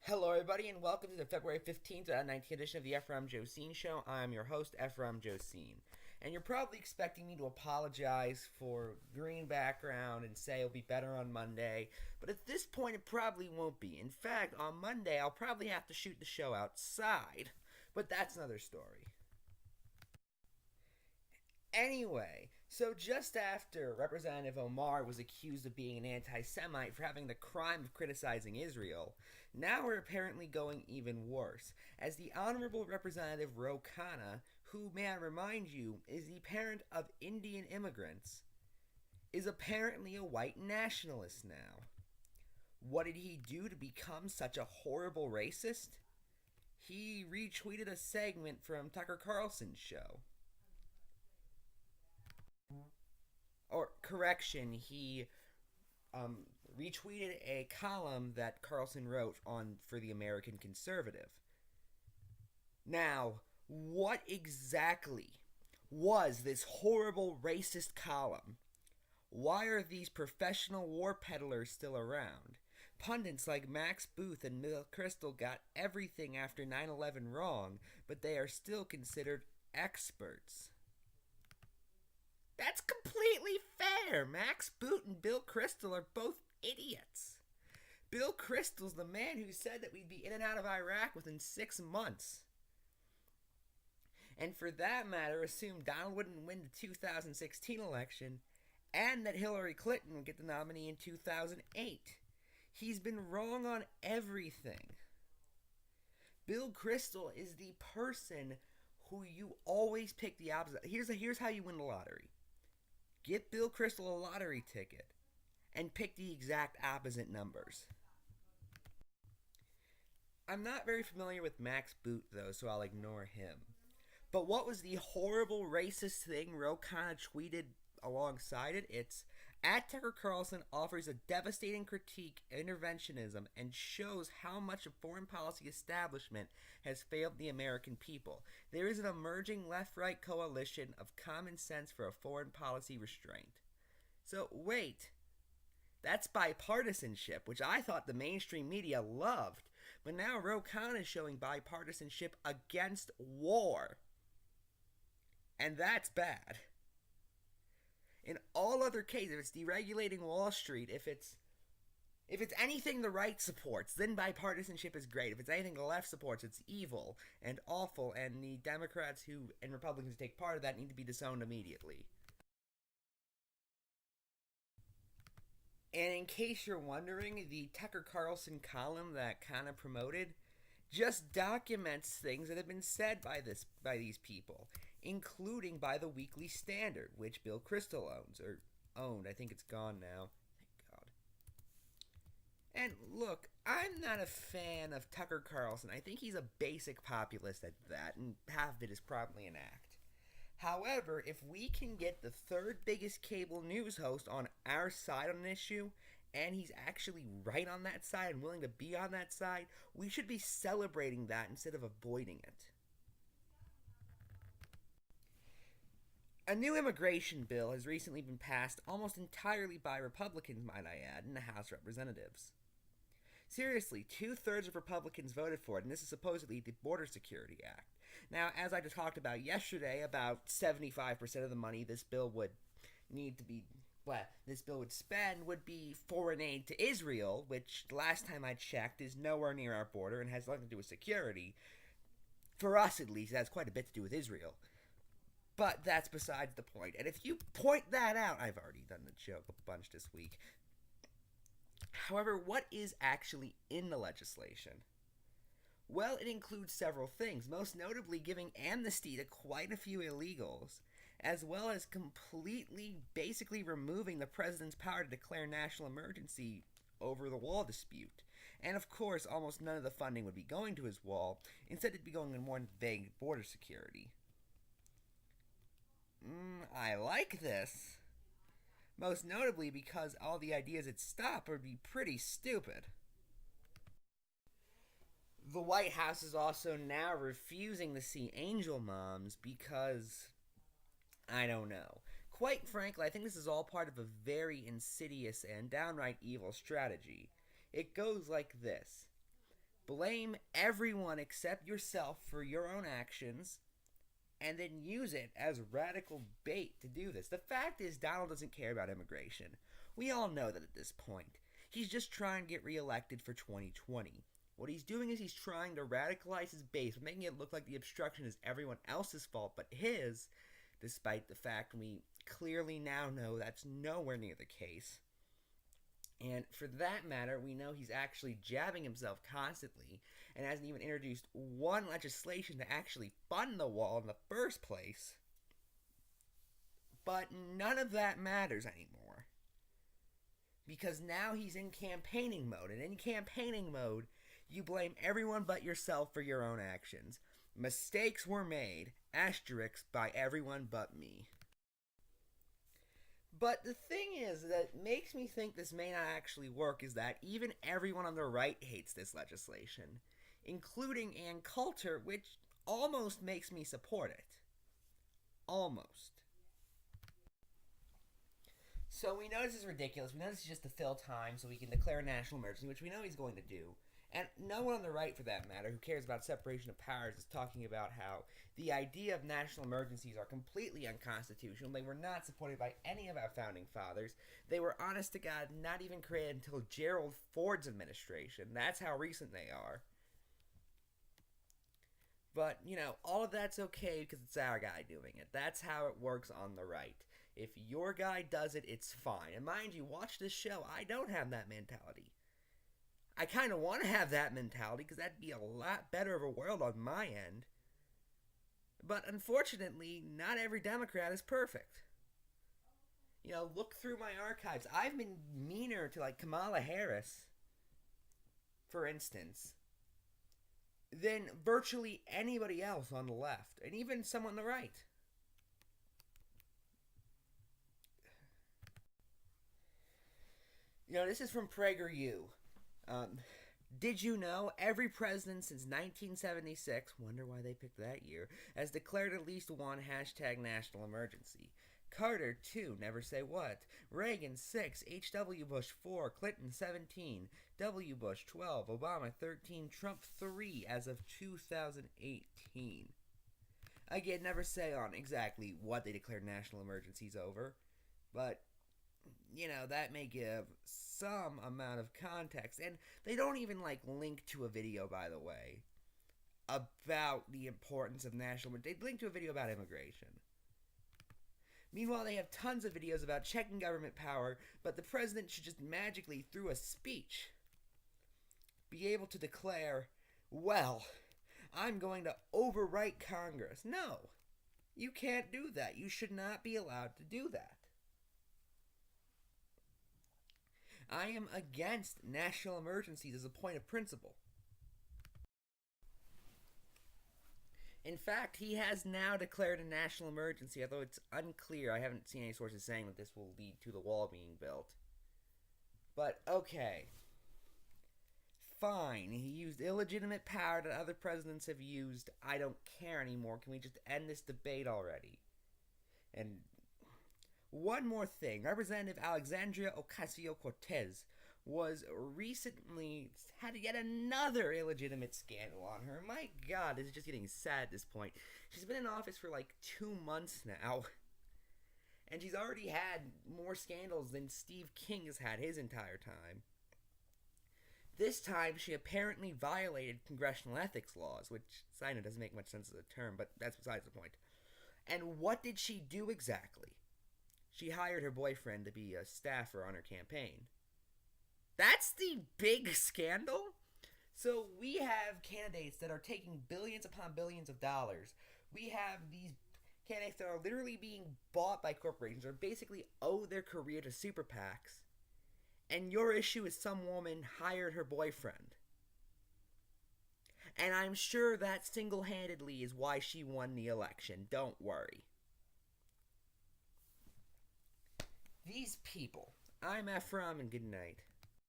Hello, everybody, and welcome to the February 15th, 19th edition of the Ephrom Josine Show. I'm your host, Ephrom Josine. And you're probably expecting me to apologize for green background and say it'll be better on Monday, but at this point, it probably won't be. In fact, on Monday, I'll probably have to shoot the show outside, but that's another story. Anyway, so just after Representative Omar was accused of being an anti Semite for having the crime of criticizing Israel, now we're apparently going even worse, as the Honorable Representative Ro Khanna, who, may I remind you, is the parent of Indian immigrants, is apparently a white nationalist now. What did he do to become such a horrible racist? He retweeted a segment from Tucker Carlson's show. Or, correction, he um, retweeted a column that Carlson wrote on for the American Conservative. Now, what exactly was this horrible racist column? Why are these professional war peddlers still around? Pundits like Max Booth and Bill Kristol got everything after 9/11 wrong, but they are still considered experts. That's completely fair. Max Boot and Bill Kristol are both idiots. Bill Kristol's the man who said that we'd be in and out of Iraq within 6 months. And for that matter, assumed Donald wouldn't win the 2016 election and that Hillary Clinton would get the nominee in 2008. He's been wrong on everything. Bill Kristol is the person who you always pick the opposite. Here's how you win the lottery. Get Bill Kristol a lottery ticket and pick the exact opposite numbers. I'm not very familiar with Max Boot, though, so I'll ignore him. But what was the horrible racist thing Ro Khanna tweeted alongside it? It's at Tucker Carlson offers a devastating critique of interventionism and shows how much a foreign policy establishment has failed the American people. There is an emerging left-right coalition of common sense for a foreign policy restraint. So wait, that's bipartisanship, which I thought the mainstream media loved. But now Ro Khanna is showing bipartisanship against war. And that's bad. In all other cases, if it's deregulating Wall Street, if it's anything the right supports, then bipartisanship is great. If it's anything the left supports, it's evil and awful, and the Democrats and Republicans who take part of that need to be disowned immediately. And in case you're wondering, the Tucker Carlson column that Khanna promoted just documents things that have been said by these people, including by the Weekly Standard, which Bill Kristol owned. I think it's gone now. Thank God. And look, I'm not a fan of Tucker Carlson. I think he's a basic populist at that, and half of it is probably an act. However, if we can get the third biggest cable news host on our side on an issue, and he's actually right on that side and willing to be on that side, we should be celebrating that instead of avoiding it. A new immigration bill has recently been passed almost entirely by Republicans, might I add, in the House of Representatives. Seriously, 2/3 of Republicans voted for it, and this is supposedly the Border Security Act. Now, as I just talked about yesterday, about 75% of the money this bill would spend would be foreign aid to Israel, which last time I checked is nowhere near our border and has nothing to do with security. For us, at least, it has quite a bit to do with Israel. But that's besides the point. And if you point that out, I've already done the joke a bunch this week. However, what is actually in the legislation? Well, it includes several things, most notably giving amnesty to quite a few illegals, as well as basically removing the president's power to declare national emergency over the wall dispute. And of course, almost none of the funding would be going to his wall. Instead, it'd be going in more vague border security. I like this. Most notably because all the ideas it stop would be pretty stupid. The White House is also now refusing to see angel moms because, I don't know. Quite frankly, I think this is all part of a very insidious and downright evil strategy. It goes like this. Blame everyone except yourself for your own actions, and then use it as radical bait to do this. The fact is, Donald doesn't care about immigration. We all know that at this point. He's just trying to get reelected for 2020. What he's doing is he's trying to radicalize his base, making it look like the obstruction is everyone else's fault but his, despite the fact we clearly now know that's nowhere near the case. And for that matter, we know he's actually jabbing himself constantly and hasn't even introduced one legislation to actually fund the wall in the first place. But none of that matters anymore. Because now he's in campaigning mode. And in campaigning mode, you blame everyone but yourself for your own actions. Mistakes were made, asterisks, by everyone but me. But the thing is that makes me think this may not actually work is that even everyone on the right hates this legislation, including Ann Coulter, which almost makes me support it. Almost. So we know this is ridiculous. We know this is just to fill time so we can declare a national emergency, which we know he's going to do. And no one on the right, for that matter, who cares about separation of powers is talking about how the idea of national emergencies are completely unconstitutional. They were not supported by any of our founding fathers. They were, honest to God, not even created until Gerald Ford's administration. That's how recent they are. But, you know, all of that's okay because it's our guy doing it. That's how it works on the right. If your guy does it, it's fine. And mind you, watch this show. I don't have that mentality. I kind of want to have that mentality because that'd be a lot better of a world on my end. But unfortunately, not every Democrat is perfect. You know, look through my archives. I've been meaner to, like, Kamala Harris, for instance, than virtually anybody else on the left, and even some on the right. You know, this is from PragerU. Did you know every president since 1976, wonder why they picked that year, has declared at least one hashtag national emergency? Carter, 2, never say what. Reagan, 6, H.W. Bush, 4, Clinton, 17, W. Bush, 12, Obama, 13, Trump, 3, as of 2018. Again, never say on exactly what they declared national emergencies over, but you know, that may give some amount of context. And they don't even, like, link to a video, by the way, about the importance of national... They link to a video about immigration. Meanwhile, they have tons of videos about checking government power, but the president should just magically, through a speech, be able to declare, well, I'm going to overwrite Congress. No, you can't do that. You should not be allowed to do that. I am against national emergencies as a point of principle. In fact, he has now declared a national emergency, although it's unclear. I haven't seen any sources saying that this will lead to the wall being built. But, okay. Fine. He used illegitimate power that other presidents have used. I don't care anymore. Can we just end this debate already? And one more thing. Representative Alexandria Ocasio-Cortez was recently had yet another illegitimate scandal on her. My God, this is just getting sad at this point. She's been in office for like 2 months now. And she's already had more scandals than Steve King has had his entire time. This time, she apparently violated congressional ethics laws, which, side note, doesn't make much sense as a term, but that's besides the point. And what did she do exactly? She hired her boyfriend to be a staffer on her campaign. That's the big scandal? So we have candidates that are taking billions upon billions of dollars. We have these candidates that are literally being bought by corporations or basically owe their career to super PACs. And your issue is some woman hired her boyfriend. And I'm sure that single-handedly is why she won the election. Don't worry. These people. I'm Ephrom, and good night.